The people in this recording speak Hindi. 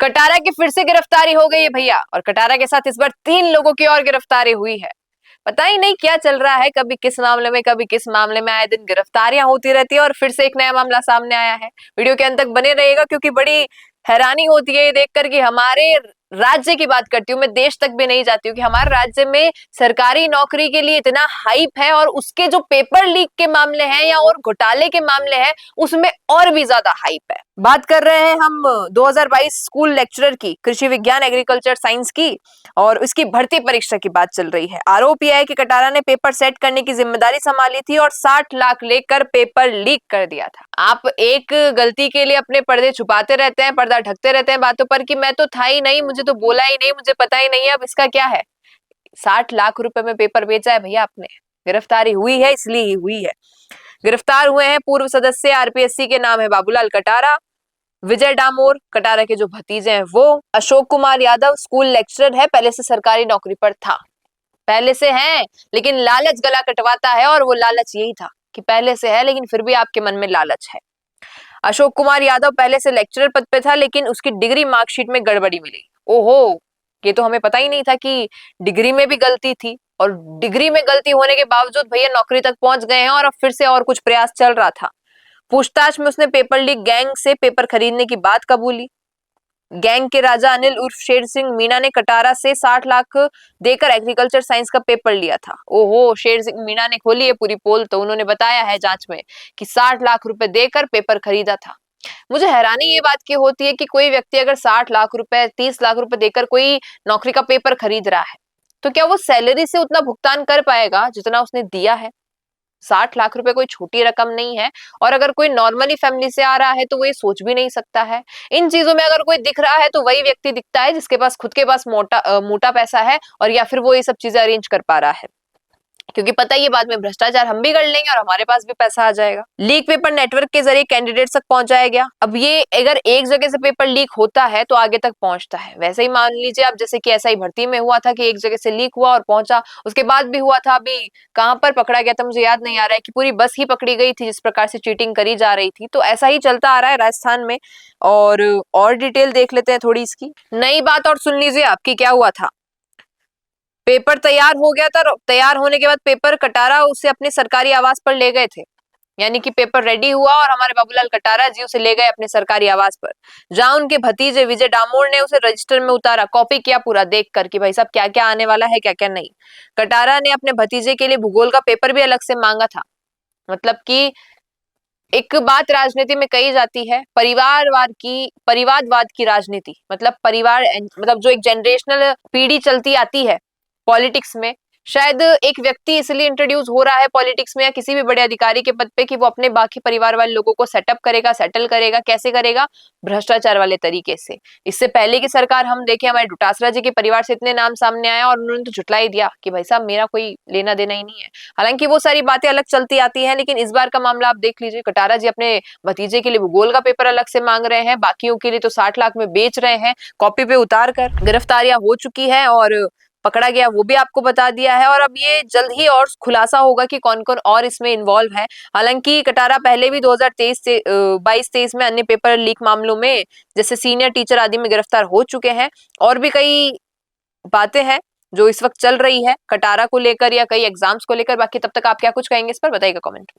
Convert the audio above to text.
कटारा की फिर से गिरफ्तारी हो गई है भैया, और कटारा के साथ इस बार 3 लोगों की और गिरफ्तारी हुई है। पता ही नहीं क्या चल रहा है, कभी किस मामले में कभी किस मामले में, आए दिन गिरफ्तारियां होती रहती है और फिर से एक नया मामला सामने आया है। वीडियो के अंत तक बने रहिएगा क्योंकि बड़ी हैरानी होती है ये देखकर कि हमारे राज्य की बात करती हूँ मैं, देश तक भी नहीं जाती हूँ, कि हमारे राज्य में सरकारी नौकरी के लिए इतना हाइप है और उसके जो पेपर लीक के मामले हैं या और घोटाले के मामले हैं उसमें और भी ज्यादा हाइप है। बात कर रहे हैं हम 2022 स्कूल लेक्चरर की, कृषि विज्ञान एग्रीकल्चर साइंस की, और उसकी भर्ती परीक्षा की बात चल रही है। आरोप यह है कि कटारा ने पेपर सेट करने की जिम्मेदारी संभाली थी और 60 लाख लेकर पेपर लीक कर दिया था। आप एक गलती के लिए अपने पर्दे छुपाते रहते हैं, पर्दा ढकते रहते हैं बातों पर कि मैं तो था ही नहीं, मुझे तो बोला ही नहीं, मुझे पता ही नहीं है। अब इसका क्या है? 60 लाख रुपए में पेपर बेचा है भैया आपने। गिरफ्तारी हुई है इसलिए ही हुई है। गिरफ्तार हुए हैं पूर्व सदस्य आरपीएससी के, नाम है बाबूलाल कटारा, विजय डामोर कटारा के जो भतीजे हैं वो, अशोक कुमार यादव स्कूल लेक्चरर है, पहले से सरकारी नौकरी पर था, पहले से है लेकिन लालच गला कटवाता है, और वो लालच यही था कि पहले से है लेकिन फिर भी आपके मन में लालच है। अशोक कुमार यादव पहले से लेक्चरर पद पे था लेकिन उसकी डिग्री मार्कशीट में गड़बड़ी मिली। ओहो, ये तो हमें पता ही नहीं था कि डिग्री में भी गलती थी, और डिग्री में गलती होने के बावजूद भैया नौकरी तक पहुंच गए हैं और अब फिर से और कुछ प्रयास चल रहा था। पूछताछ में उसने पेपर लीक गैंग से पेपर खरीदने की बात कबूली। गैंग के राजा अनिल उर्फ शेर सिंह मीणा ने कटारा से 60 लाख देकर एग्रीकल्चर साइंस का पेपर लिया था। ओहो, शेर सिंह मीणा ने खोली है पूरी पोल, तो उन्होंने बताया है जांच में कि 60 लाख रुपए देकर पेपर खरीदा था। मुझे हैरानी ये बात की होती है कि कोई व्यक्ति अगर 60 लाख रुपए 30 लाख रुपए देकर कोई नौकरी का पेपर खरीद रहा है तो क्या वो सैलरी से उतना भुगतान कर पाएगा जितना उसने दिया है? 60 लाख रुपए कोई छोटी रकम नहीं है, और अगर कोई नॉर्मली फैमिली से आ रहा है तो वो ये सोच भी नहीं सकता है। इन चीजों में अगर कोई दिख रहा है तो वही व्यक्ति दिखता है जिसके पास खुद के पास मोटा पैसा है, और या फिर वो ये सब चीजें अरेंज कर पा रहा है, क्योंकि पता ही है बाद में भ्रष्टाचार हम भी कर लेंगे और हमारे पास भी पैसा आ जाएगा। लीक पेपर नेटवर्क के जरिए कैंडिडेट्स तक पहुंचाया गया। अब ये अगर एक जगह से पेपर लीक होता है तो आगे तक पहुंचता है। वैसे ही मान लीजिए आप, जैसे कि एसआई भर्ती में हुआ था कि एक जगह से लीक हुआ और पहुंचा, उसके बाद भी हुआ था, अभी कहां पर पकड़ा गया था मुझे याद नहीं आ रहा है, कि पूरी बस ही पकड़ी गई थी जिस प्रकार से चीटिंग करी जा रही थी। तो ऐसा ही चलता आ रहा है राजस्थान में। और डिटेल देख लेते हैं थोड़ी इसकी। नई बात और सुन लीजिए आपकी क्या हुआ था। पेपर तैयार हो गया था, तैयार होने के बाद पेपर कटारा उसे अपने सरकारी आवास पर ले गए थे, यानी कि पेपर रेडी हुआ और हमारे बाबूलाल कटारा जी उसे ले गए अपने सरकारी आवास पर, जहां उनके भतीजे विजय डामोर ने उसे रजिस्टर में उतारा, कॉपी किया पूरा देख कर कि भाई साहब क्या क्या आने वाला है क्या क्या नहीं। कटारा ने अपने भतीजे के लिए भूगोल का पेपर भी अलग से मांगा था। मतलब कि एक बात राजनीति में कही जाती है, परिवारवाद की राजनीति, मतलब परिवार, मतलब जो एक जनरेशनल पीढ़ी चलती आती है पॉलिटिक्स में, शायद एक व्यक्ति इसलिए इंट्रोड्यूस हो रहा है पॉलिटिक्स में या किसी भी बड़े अधिकारी के पद पे कि वो अपने बाकी परिवार वाले लोगों को सेटअप करेगा, सेटल करेगा। कैसे करेगा? भ्रष्टाचार वाले तरीके से। इससे पहले की सरकार हम देखें, हमारे डोटासरा जी के परिवार से इतने नाम सामने आया और उन्होंने तो झुटला ही दिया कि भाई साहब मेरा कोई लेना देना ही नहीं है। हालांकि वो सारी बातें अलग चलती आती हैं, लेकिन इस बार का मामला आप देख लीजिए, कटारा जी अपने भतीजे के लिए भूगोल का पेपर अलग से मांग रहे हैं, बाकियों के लिए तो 60 लाख में बेच रहे हैं कॉपी पे उतार कर। गिरफ्तारियां हो चुकी है और पकड़ा गया वो भी आपको बता दिया है, और अब ये जल्द ही और खुलासा होगा कि कौन कौन और इसमें इन्वॉल्व है। हालांकि कटारा पहले भी 2023 से 22-23 में अन्य पेपर लीक मामलों में जैसे सीनियर टीचर आदि में गिरफ्तार हो चुके हैं, और भी कई बातें हैं जो इस वक्त चल रही है कटारा को लेकर या कई एग्जाम्स को लेकर। बाकी तब तक आप क्या कुछ कहेंगे इस पर बताइएगा कमेंट में।